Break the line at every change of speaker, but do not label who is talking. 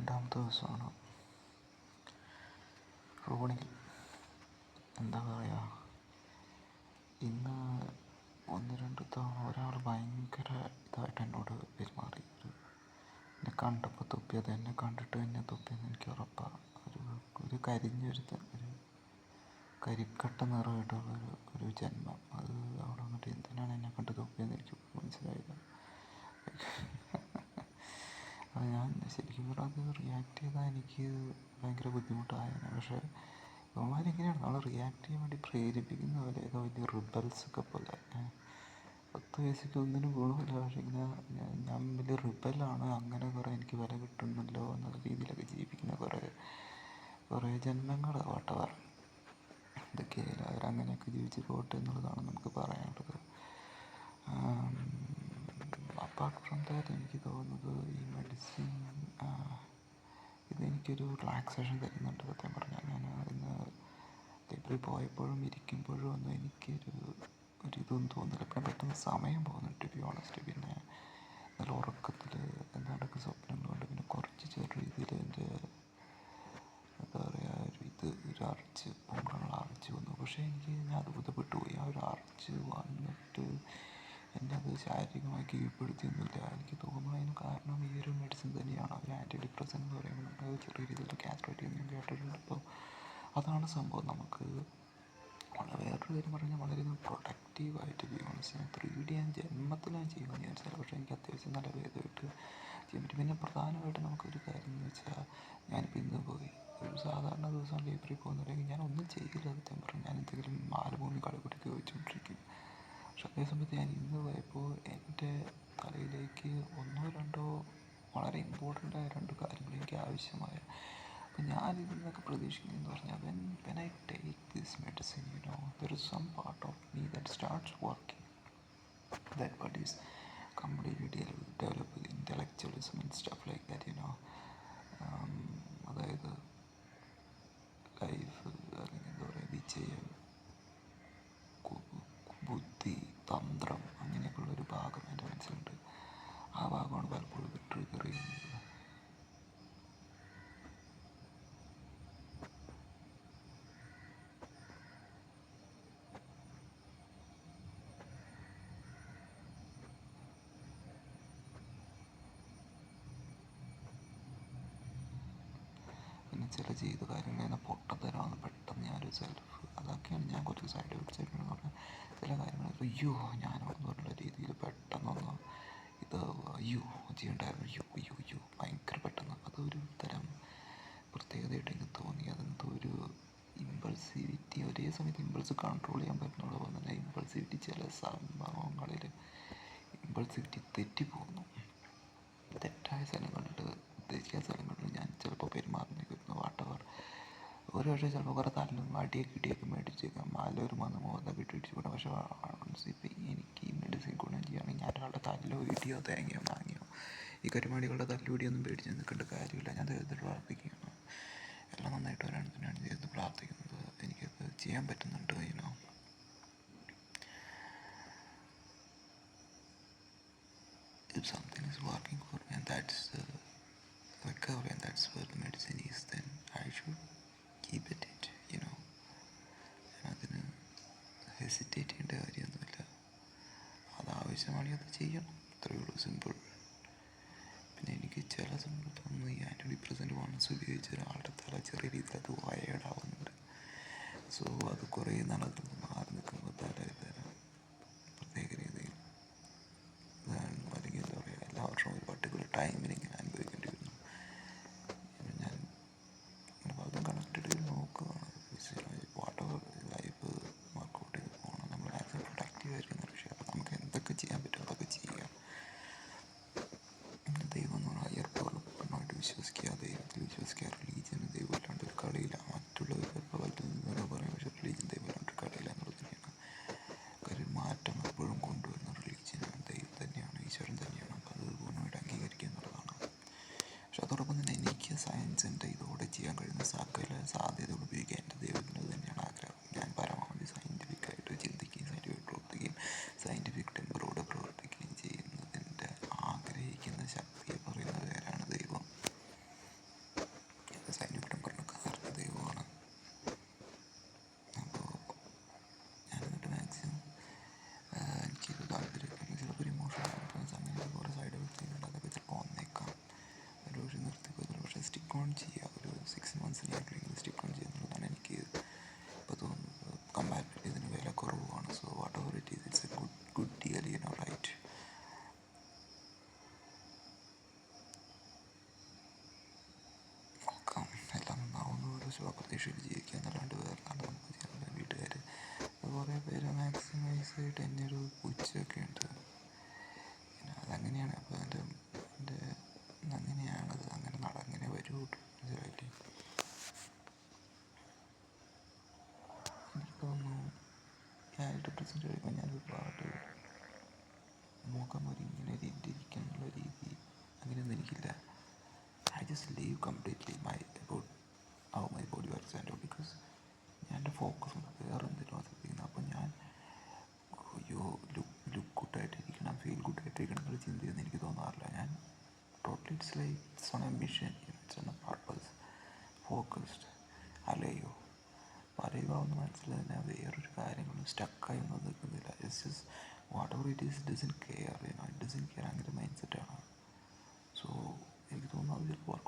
രണ്ടാമത്തെ ദിവസമാണ്. റോഡിൽ എന്താ പറയുക, ഇന്ന് ഒന്ന് രണ്ട് തവണ ഒരാൾ ഭയങ്കര ഇതായിട്ട് എന്നോട് പെരുമാറി. എന്നെ കണ്ടപ്പോൾ തുപ്പിയത്, എന്നെ കണ്ടിട്ട് എന്നെ തുപ്പിയെന്ന് എനിക്ക് ഉറപ്പാണ്. ഒരു കരിഞ്ഞൊരുത്തൻ, ഒരു കരിക്കട്ട നിറമായിട്ടുള്ള ഒരു ജന്മം. അത് അവിടെ വന്നിട്ട് എന്തിനാണ് എന്നെ കണ്ട് തുപ്പിയെന്ന് എനിക്ക് മനസ്സിലായില്ല. അത് ഞാൻ ശരിക്കും പറഞ്ഞാൽ അത് റിയാക്ട് ചെയ്താൽ എനിക്ക് ഭയങ്കര ബുദ്ധിമുട്ടായേനെ. പക്ഷേ ഇവന്മാരെങ്ങനെയാണ് നമ്മൾ റിയാക്ട് ചെയ്യാൻ വേണ്ടി പ്രേരിപ്പിക്കുന്ന പോലെ, ഏതോ വലിയ റിബൽസൊക്കെ പോലെ. 10 വയസ്സൊക്കെ ഒന്നിനും ഗുണമില്ല, പക്ഷേ ഇങ്ങനെ ഞാൻ വലിയ റിബലാണ്, അങ്ങനെ കുറേ എനിക്ക് വില കിട്ടുന്നല്ലോ എന്നുള്ള രീതിയിലൊക്കെ ജീവിക്കുന്ന കുറേ ജന്മങ്ങൾ വട്ടവർ. ഇതൊക്കെയായാലും അവരങ്ങനെയൊക്കെ ജീവിച്ച് പോട്ടെ എന്നുള്ളതാണ് നമുക്ക് പറയാനുള്ളത്. അപ്പാർട്ട് ഫ്രം ദാറ്റ് എനിക്ക് തോന്നുന്നത് ഈ മെഡിസിൻ ഇതെനിക്കൊരു റിലാക്സേഷൻ തരുന്നുണ്ട്. സത്യം പറഞ്ഞാൽ ഞാൻ ഇന്ന് ലൈബ്രറി പോയപ്പോഴും ഇരിക്കുമ്പോഴും ഒന്നും ഒരിതൊന്നും തോന്നില്ല. പിന്നെ പെട്ടെന്ന് സമയം പോകുന്നുണ്ട് ടു ബി ഓണസ്റ്റ്. പിന്നെ നല്ല ഉറക്കത്തിൽ എന്താണ്ടൊക്കെ സ്വപ്നങ്ങളുണ്ട്. പിന്നെ കുറച്ച് ചെറിയ രീതിയിൽ എൻ്റെ എന്താ പറയുക, ഒരു അർച്ച് പൊങ്ങാനുള്ള അർച്ച് വന്നു. പക്ഷേ ഞാൻ അത്ഭുതപ്പെട്ടു പോയി. ആ ഒരു അർച്ച് വന്നിട്ട് എന്നെ അത് ശാരീരികമായി കീഴ്പ്പെടുത്തിയൊന്നുമില്ല. എനിക്ക് തോന്നുന്നു അതിന് കാരണം ഈ ഒരു മെഡിസിൻ തന്നെയാണ്. ഒരു ആൻറ്റി ഡിപ്രസൻ എന്ന് പറയുമ്പോൾ നമ്മൾ ചെറിയ രീതിയിൽ കാസ്ട്രേറ്റ് ചെയ്യുന്ന കേട്ടിട്ടുണ്ട്. അപ്പോൾ അതാണ് സംഭവം. നമുക്ക് വേറൊരു കാര്യം പറഞ്ഞാൽ വളരെയധികം പ്രൊഡക്റ്റീവായിട്ട് ചെയ്യണം. 3D ഞാൻ ജന്മത്തിൽ ഞാൻ ചെയ്യുമെന്ന് വിചാരിച്ചാൽ, പക്ഷേ എനിക്ക് അത്യാവശ്യം നല്ല ഭേദമായിട്ട് ചെയ്യാൻ പറ്റും. പിന്നെ പ്രധാനമായിട്ട് നമുക്കൊരു കാര്യം എന്ന് വെച്ചാൽ, ഞാനിപ്പോൾ ഇന്ന് പോയി ഒരു സാധാരണ ദിവസം ലൈബ്രറി പോകുന്നില്ലെങ്കിൽ ഞാൻ ഒന്നും ചെയ്യില്ല. സത്യം പറഞ്ഞാൽ ഞാൻ എന്തെങ്കിലും മാലഭൂമി കളിക്കുട്ടിക്ക് ചോദിച്ചുകൊണ്ടിരിക്കും. പക്ഷെ അതേ സമയത്ത് ഞാൻ ഇന്ന് പോയപ്പോൾ എൻ്റെ തലയിലേക്ക് ഒന്നോ രണ്ടോ വളരെ ഇമ്പോർട്ടൻ്റായ 2 കാര്യങ്ങൾ എനിക്ക് ആവശ്യമായ. അപ്പം ഞാനിതിൽ നിന്നൊക്കെ പ്രതീക്ഷിക്കുന്നതെന്ന് പറഞ്ഞാൽ, when I take this medicine, there is some part of me that starts working. That part is completely develop with intellectualism and stuff like that, അതായത് ലൈഫ് അല്ലെങ്കിൽ എന്താ പറയുക, വിജയം, ബുദ്ധി, തന്ത്രം, അങ്ങനെയൊക്കെയുള്ളൊരു ഭാഗം എൻ്റെ മനസ്സിലുണ്ട്. ആ ഭാഗമാണ് പലപ്പോഴും ട്രിഗർ ചെയ്യുന്നത്. പിന്നെ ചില ചെയ്ത കാര്യങ്ങൾ പൊട്ടത്തരമാണ്. പെട്ടെന്ന് ഞാനൊരു അതൊക്കെയാണ് ഞാൻ കുറച്ച് സൈഡ് എഫക്ട്സ് ആയിട്ടെന്ന് പറഞ്ഞാൽ ചില കാര്യങ്ങൾ അയ്യോ ഞാനോടെന്ന് പറഞ്ഞുള്ള രീതിയിൽ പെട്ടെന്നൊന്ന് ചെയ്യണ്ടായിരുന്നു. ഭയങ്കര പെട്ടെന്ന് അതൊരു തരം പ്രത്യേകതയായിട്ട് എനിക്ക് തോന്നി. അതെന്തോ ഒരു ഇമ്പൾസിവിറ്റി. ഒരേ സമയത്ത് ഇമ്പൾസ് കൺട്രോൾ ചെയ്യാൻ പറ്റുന്നുള്ള പോലെ തന്നെ ഇമ്പൾസിവിറ്റി ചില സംഭവങ്ങളിൽ ഇമ്പൾസിവിറ്റി തെറ്റിപ്പോകുന്നു. തെറ്റായ സ്ഥലങ്ങളിൽ, ഉദ്ദേശിക്കാത്ത സ്ഥലങ്ങളിൽ ഞാൻ ചിലപ്പോൾ പെരുമാറുന്നിരിക്കുന്നു. വാട്ടവർ ഒരു പക്ഷേ ചിലപ്പോൾ കുറേ തല്ലും അടിയൊക്കെ ഇടിയൊക്കെ മേടിച്ചേക്കാം. ഒരു മുഖത്തൊക്കെ ഇട്ടിടിച്ച് പോകണം. പക്ഷേ ഇപ്പം എനിക്ക് ഈ മെഡിസിൻ ഗുണം ചെയ്യുകയാണെങ്കിൽ ഞാൻ ഒരാളുടെ തല്ലോ ഇടിയോ തേങ്ങയോ മാങ്ങിയോ ഈ കരുമാടികളുടെ തല്ലുപിടിയൊന്നും പേടിച്ച് നിൽക്കേണ്ട കാര്യമില്ല. ഞാൻ ദൈവത്തിൽ പ്രാർത്ഥിക്കുകയാണ്, എല്ലാം നന്നായിട്ട് വരാൻ തന്നെയാണ് ദൈവത്തിൽ പ്രാർത്ഥിക്കുന്നത്. എനിക്കത് ചെയ്യാൻ പറ്റുന്നുണ്ട്. If something is working for me and that's the recovery and that's where the medicine is, then I should keep at it. അതിന് ഹെസിറ്റേറ്റ് ചെയ്യേണ്ട കാര്യമൊന്നുമില്ല. അതാവശ്യമാണെങ്കിൽ അത് ചെയ്യണം, അത്രയേ ഉള്ളൂ, സിമ്പിൾ. പിന്നെ എനിക്ക് ചില സമയത്ത് തോന്നുന്നു ഈ ആൻറ്റി ഡിപ്രസൻറ്റ് വൺസ് ഉപയോഗിച്ച ഒരാളുടെ തല ചെറിയ രീതിയിൽ അത് വയേർഡാവുന്നുണ്ട്. സോ അത് കുറേ നാളത്തിൽ മാറി നിൽക്കുമ്പോൾ തല പ്രത്യേക രീതിയിൽ അല്ലെങ്കിൽ എന്താ പറയുക, എല്ലാ വർഷവും ഒരു പർട്ടിക്കുലർ ടൈമിൽ ഇങ്ങനെ അനുഭവിക്കേണ്ടി വരുന്നു. ഞാൻ പലതും കണക്റ്റഡ് ചെയ്ത് നോക്കുകയാണ്. വാട്ടവർ ലൈഫ് വർക്കൗട്ട് ചെയ്ത് പോകണം. നമ്മൾ മാക്സിമം പ്രൊഡക്റ്റീവായിരിക്കുന്ന ഒരു വിഷയം. അപ്പോൾ നമുക്ക് എന്തൊക്കെ ചെയ്യാൻ പറ്റും അതൊക്കെ ചെയ്യാം. ദൈവം എന്ന് പറഞ്ഞാൽ ഹയർ പവറിൽ വിശ്വസിക്കുക, ദൈവത്തിൽ വിശ്വസിക്കുക. റിലീജിയന് ദൈവമില്ലാണ്ട് ഒരു കളിയില്ല. മറ്റുള്ളവർ ചിലപ്പോൾ വലുതെന്നൊക്കെ പറയും, പക്ഷേ റിലീജിയൻ ദൈവമില്ലാണ്ട് ഒരു കളിയില്ല എന്നുള്ളത് തന്നെയാണ് കാര്യം. മാറ്റം എപ്പോഴും കൊണ്ടുവരുന്ന റിലീജിയൻ ദൈവം തന്നെയാണ്, ഈശ്വരൻ തന്നെയാണ്. അപ്പോൾ അത് പൂർണ്ണമായിട്ട് അംഗീകരിക്കുക എന്നുള്ളതാണ്. പക്ഷെ അതോടൊപ്പം തന്നെ എനിക്ക് സയൻസിൻ്റെ ഇതോടെ ചെയ്യാൻ കഴിയുന്ന സകല സാധ്യതകൾ ഉപയോഗിക്കുക എൻ്റെ ദൈവത്തിൻ്റെ തന്നെയാണ് ആഗ്രഹം. ഞാൻ പരമാവധി സയൻറ്റിഫിക്കായിട്ട് ചിന്തിക്കുകയും സയൻറ്റിഫിക് പ്രവർത്തിക്കുകയും സയൻറ്റിഫിക് ടെമ്പറോടെ പ്രവർത്തിക്കുകയും ചെയ്യുന്നതിൻ്റെ ആഗ്രഹിക്കുന്ന ശക്തിയെ പറയുന്ന പേരാണ് ദൈവം. സ്റ്റിക്ക് ഓൺ ചെയ്യുക. ഒരു 6 മന്ത്സിനെങ്കിലും സ്റ്റിക്ക് ഓൺ ചെയ്യുക എന്നുള്ളതാണ് എനിക്ക് ഇപ്പോൾ തോന്നുന്നത്. കമ്പാരിറ്റീവ്ലി ഇതിന് വില കുറവാണ്. So whatever it is, it's a good deal, you know, right? നോക്കാം, എല്ലാം നന്നാവുന്ന ഒരു ശുഭപ്രതീക്ഷയിൽ ജീവിക്കുക എന്നല്ലാണ്ട് വേറെ നല്ല നമുക്ക് ചെയ്യാൻ. വീട്ടുകാർ കുറേ പേര് മാക്സിമൈസ് ടെന്നൊരു പൂച്ചയൊക്കെ ഉണ്ട്. പിന്നെ അതങ്ങനെയാണ്. അപ്പോൾ എൻ്റെ അങ്ങനെയാണത്, അങ്ങനെ വരൂ. മനസ്സിലായില്ലേ? എനിക്ക് തോന്നുന്നു ക്യാരക്ടർ പ്രസൻറ്റ് കഴിയുമ്പോൾ ഞാൻ ഒരുപാട് മുഖം ഇങ്ങനെ ഇരിക്കാനുള്ള രീതി അങ്ങനെയൊന്നും എനിക്കില്ല. I just leave completely about how my body works and all. Because ഞാൻ എൻ്റെ ഫോക്കസ് വേറെ എന്തെങ്കിലും ശ്രദ്ധിക്കുന്നത്. അപ്പോൾ ഞാൻ അയ്യോ ലുക്ക് ഗുഡായിട്ടിരിക്കണം, ഫീൽ ഗുഡായിട്ടിരിക്കണം എന്നുള്ള ചിന്തയൊന്നും എനിക്ക് തോന്നാറില്ല. ഞാൻ totally it's like it's on A mission, it's on A purpose, focused. അല്ലയോ പറയുവാന്ന് മനസ്സിൽ തന്നെ വേറൊരു കാര്യങ്ങളും സ്റ്റക്കായി ഒന്നും നിൽക്കുന്നില്ല. It's just what ever it is, doesn't care, it doesn't care. അങ്ങനെ മൈൻഡ് സെറ്റാണ്. സോ എനിക്ക് തോന്നുന്നു അത് ചിലപ്പോൾ